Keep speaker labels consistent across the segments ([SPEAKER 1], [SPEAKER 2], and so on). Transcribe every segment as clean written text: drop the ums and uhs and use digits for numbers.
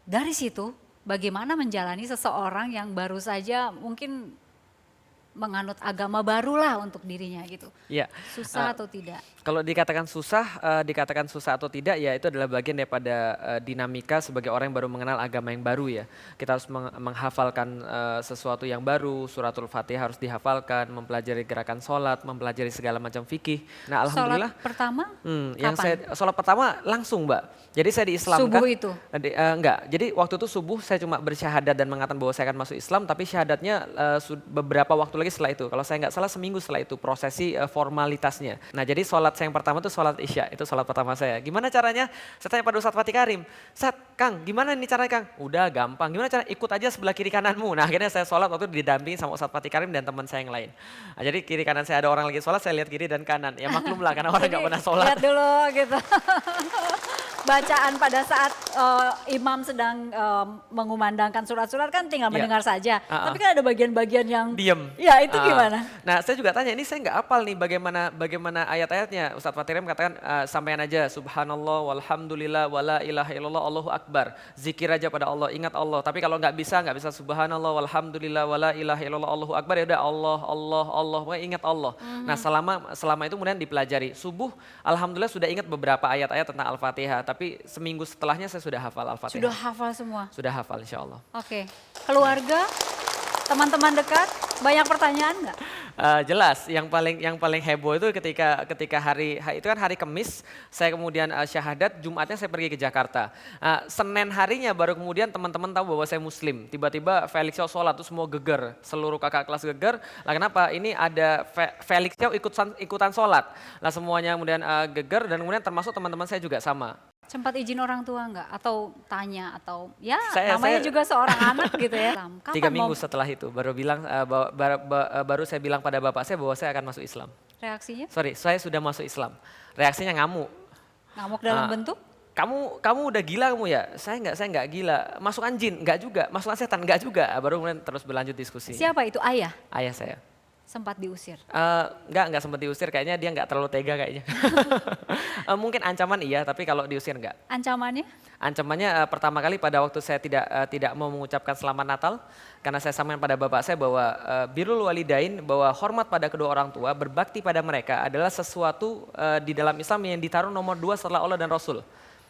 [SPEAKER 1] dari situ bagaimana menjalani seseorang yang baru saja mungkin menganut agama barulah untuk dirinya gitu.
[SPEAKER 2] Ya,
[SPEAKER 1] Susah atau tidak?
[SPEAKER 2] kalau dikatakan susah atau tidak ya itu adalah bagian daripada dinamika sebagai orang yang baru mengenal agama yang baru ya. Kita harus menghafalkan sesuatu yang baru, suratul Fatihah harus dihafalkan, mempelajari gerakan sholat, mempelajari segala macam fikih. Nah
[SPEAKER 1] Sholat
[SPEAKER 2] alhamdulillah,
[SPEAKER 1] pertama
[SPEAKER 2] yang
[SPEAKER 1] kapan?
[SPEAKER 2] saya sholat pertama langsung Mbak. Jadi saya diislamkan,
[SPEAKER 1] Subuh itu?
[SPEAKER 2] enggak. Jadi waktu itu subuh saya cuma bersyahadat dan mengatakan bahwa saya akan masuk Islam, tapi syahadatnya beberapa waktu lagi setelah itu. Kalau saya nggak salah seminggu setelah itu prosesi formalitasnya. Nah jadi sholat saya yang pertama itu sholat Isya, itu sholat pertama saya. Gimana caranya? Saya tanya pada Ustadz Fatih Karim, Kang gimana ini caranya Kang? Udah gampang, gimana cara ikut aja sebelah kiri kananmu. Nah akhirnya saya sholat waktu itu didampingi sama Ustadz Fatih Karim dan teman saya yang lain. Nah, jadi kiri kanan saya ada orang lagi sholat, saya lihat kiri dan kanan. Ya maklum lah karena orang nggak pernah sholat.
[SPEAKER 1] Lihat dulu gitu. Bacaan pada saat imam sedang mengumandangkan surat-surat kan tinggal
[SPEAKER 2] Ya.
[SPEAKER 1] mendengar saja.
[SPEAKER 2] Uh-uh.
[SPEAKER 1] Tapi kan ada bagian-bagian yang
[SPEAKER 2] Diem.
[SPEAKER 1] Ya itu gimana?
[SPEAKER 2] Nah saya juga tanya, ini saya nggak hafal nih bagaimana ayat-ayatnya. Ustadz Fatih Karim katakan sampaikan aja subhanallah walhamdulillah wala ilaha illallah Allahu akbar. Zikir aja pada Allah, ingat Allah. Tapi kalau nggak bisa subhanallah walhamdulillah wala ilaha illallah Allahu akbar, ya udah Allah, pokoknya ingat Allah. Nah selama itu kemudian dipelajari. Subuh alhamdulillah sudah ingat beberapa ayat-ayat tentang Al-Fatihah, tapi seminggu setelahnya saya sudah hafal Al-Fatihah.
[SPEAKER 1] Sudah hafal semua?
[SPEAKER 2] Sudah hafal insya Allah.
[SPEAKER 1] Oke. Keluarga, teman-teman dekat, banyak pertanyaan nggak?
[SPEAKER 2] Jelas, yang paling heboh itu ketika hari itu kan hari Kamis, saya kemudian syahadat, Jumatnya saya pergi ke Jakarta. Senin harinya baru kemudian teman-teman tahu bahwa saya Muslim. Tiba-tiba Felix Xiao sholat tuh semua geger, seluruh kakak kelas geger. Lah kenapa? Ini ada Felix Xiao ikutan sholat. Lah semuanya kemudian geger dan kemudian termasuk teman-teman saya juga sama.
[SPEAKER 1] Sempat izin orang tua nggak? Atau tanya atau ya namanya
[SPEAKER 2] Saya
[SPEAKER 1] juga seorang anak gitu ya.
[SPEAKER 2] 3 minggu setelah itu baru baru saya bilang pada bapak saya bahwa saya akan masuk Islam.
[SPEAKER 1] Reaksinya?
[SPEAKER 2] Sorry, saya sudah masuk Islam. Reaksinya ngamuk.
[SPEAKER 1] Ngamuk dalam
[SPEAKER 2] Ah,
[SPEAKER 1] bentuk?
[SPEAKER 2] kamu udah gila kamu ya? Saya nggak gila. Masukan jin? Nggak juga. Masukan setan? Nggak juga. Baru kemudian terus berlanjut diskusi.
[SPEAKER 1] Siapa itu? Ayah?
[SPEAKER 2] Ayah saya.
[SPEAKER 1] Sempat diusir?
[SPEAKER 2] Nggak sempat diusir. Kayaknya dia nggak terlalu tega kayaknya. Mungkin ancaman iya, tapi kalau diusir nggak.
[SPEAKER 1] Ancamannya?
[SPEAKER 2] Ancamannya pertama kali pada waktu saya tidak mau mengucapkan selamat Natal karena saya sampaikan pada bapak saya bahwa birrul walidain, bahwa hormat pada kedua orang tua, berbakti pada mereka adalah sesuatu di dalam Islam yang ditaruh nomor 2 setelah Allah dan Rasul.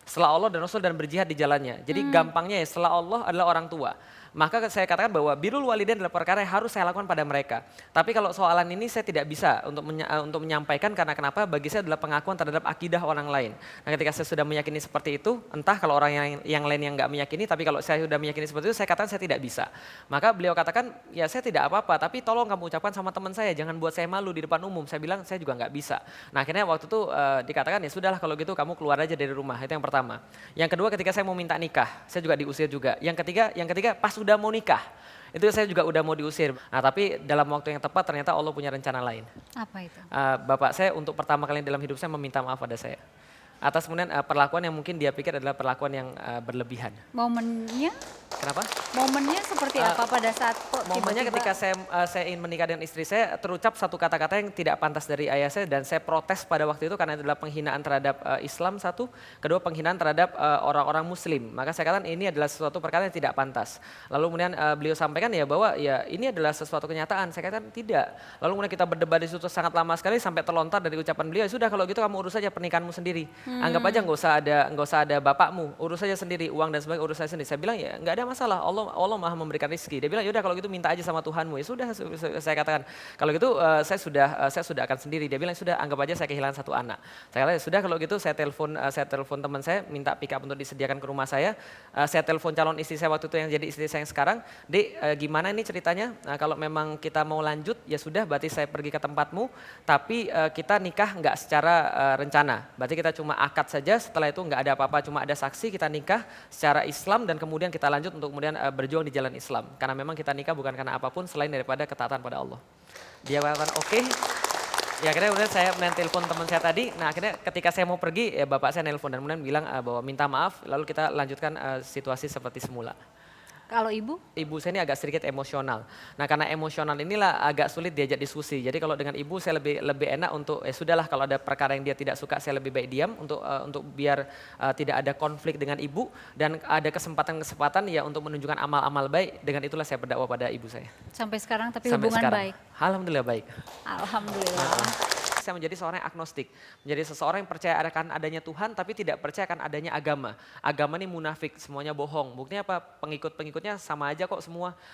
[SPEAKER 2] Setelah Allah dan Rasul dan berjihad di jalannya. Jadi gampangnya ya setelah Allah adalah orang tua. Maka saya katakan bahwa birrul walidain adalah perkara yang harus saya lakukan pada mereka. Tapi kalau soalan ini saya tidak bisa untuk menyampaikan karena kenapa? Bagi saya adalah pengakuan terhadap akidah orang lain. Nah ketika saya sudah meyakini seperti itu, entah kalau orang yang lain yang nggak meyakini, tapi kalau saya sudah meyakini seperti itu, saya katakan saya tidak bisa. Maka beliau katakan, ya saya tidak apa-apa, tapi tolong kamu ucapkan sama teman saya, jangan buat saya malu di depan umum. Saya bilang saya juga nggak bisa. Nah akhirnya waktu itu dikatakan ya sudahlah kalau gitu kamu keluar aja dari rumah. Itu yang pertama. Yang kedua ketika saya mau minta nikah, saya juga diusir juga. Yang ketiga pas udah mau nikah, itu saya juga udah mau diusir. Nah tapi dalam waktu yang tepat ternyata Allah punya rencana lain.
[SPEAKER 1] Apa itu?
[SPEAKER 2] Bapak saya untuk pertama kali dalam hidup saya meminta maaf pada saya. Atas kemudian perlakuan yang mungkin dia pikir adalah perlakuan yang berlebihan.
[SPEAKER 1] Momennya?
[SPEAKER 2] Kenapa?
[SPEAKER 1] Momennya seperti apa pada saat kok
[SPEAKER 2] Momennya
[SPEAKER 1] tiba-tiba?
[SPEAKER 2] ketika saya ingin menikah dengan istri saya, terucap satu kata-kata yang tidak pantas dari ayah saya dan saya protes pada waktu itu karena itu adalah penghinaan terhadap Islam satu, kedua penghinaan terhadap orang-orang Muslim. Maka saya katakan ini adalah sesuatu perkara yang tidak pantas. Lalu kemudian beliau sampaikan ya bahwa ya ini adalah sesuatu kenyataan. Saya katakan tidak. Lalu kemudian kita berdebat di situ sangat lama sekali sampai terlontar dari ucapan beliau, sudah kalau gitu kamu urus saja pernikahanmu sendiri. Anggap aja nggak usah ada bapakmu, urus saja sendiri, uang dan sebagainya urus saja sendiri. Saya bilang ya nggak ada masalah, Allah Maha memberikan rezeki. Dia bilang yaudah kalau gitu minta aja sama Tuhanmu. Ya sudah, saya katakan kalau gitu saya sudah akan sendiri. Dia bilang sudah, anggap aja saya kehilangan satu anak. Saya katakan ya sudah kalau gitu saya telepon teman saya minta pick up untuk disediakan ke rumah saya. Saya telepon calon istri saya waktu itu yang jadi istri saya yang sekarang. Dek, gimana ini ceritanya? Kalau memang kita mau lanjut ya sudah, berarti saya pergi ke tempatmu. Tapi kita nikah nggak secara rencana. Berarti kita cuma akad saja. Setelah itu nggak ada apa-apa, cuma ada saksi, kita nikah secara Islam dan kemudian kita lanjut untuk kemudian berjuang di jalan Islam. Karena memang kita nikah bukan karena apapun selain daripada ketaatan pada Allah. Dia katakan oke. Ya akhirnya kemudian saya telepon teman saya tadi. Nah akhirnya ketika saya mau pergi ya bapak saya nelpon dan kemudian bilang bahwa minta maaf, lalu kita lanjutkan situasi seperti semula.
[SPEAKER 1] Kalau ibu?
[SPEAKER 2] Ibu saya ini agak sedikit emosional. Nah, karena emosional inilah agak sulit diajak diskusi. Jadi kalau dengan ibu saya lebih enak untuk sudahlah, kalau ada perkara yang dia tidak suka saya lebih baik diam untuk biar tidak ada konflik dengan ibu, dan ada kesempatan-kesempatan ya untuk menunjukkan amal-amal baik. Dengan itulah saya berdakwah pada ibu saya.
[SPEAKER 1] Sampai sekarang tapi
[SPEAKER 2] Sampai
[SPEAKER 1] hubungan
[SPEAKER 2] sekarang.
[SPEAKER 1] baik.
[SPEAKER 2] Alhamdulillah baik.
[SPEAKER 1] Alhamdulillah.
[SPEAKER 2] Saya menjadi seorang yang agnostik, menjadi seseorang yang percaya akan adanya Tuhan tapi tidak percaya akan adanya agama. Agama ini munafik, semuanya bohong. Buktinya apa? Pengikut-pengikutnya sama aja kok semua.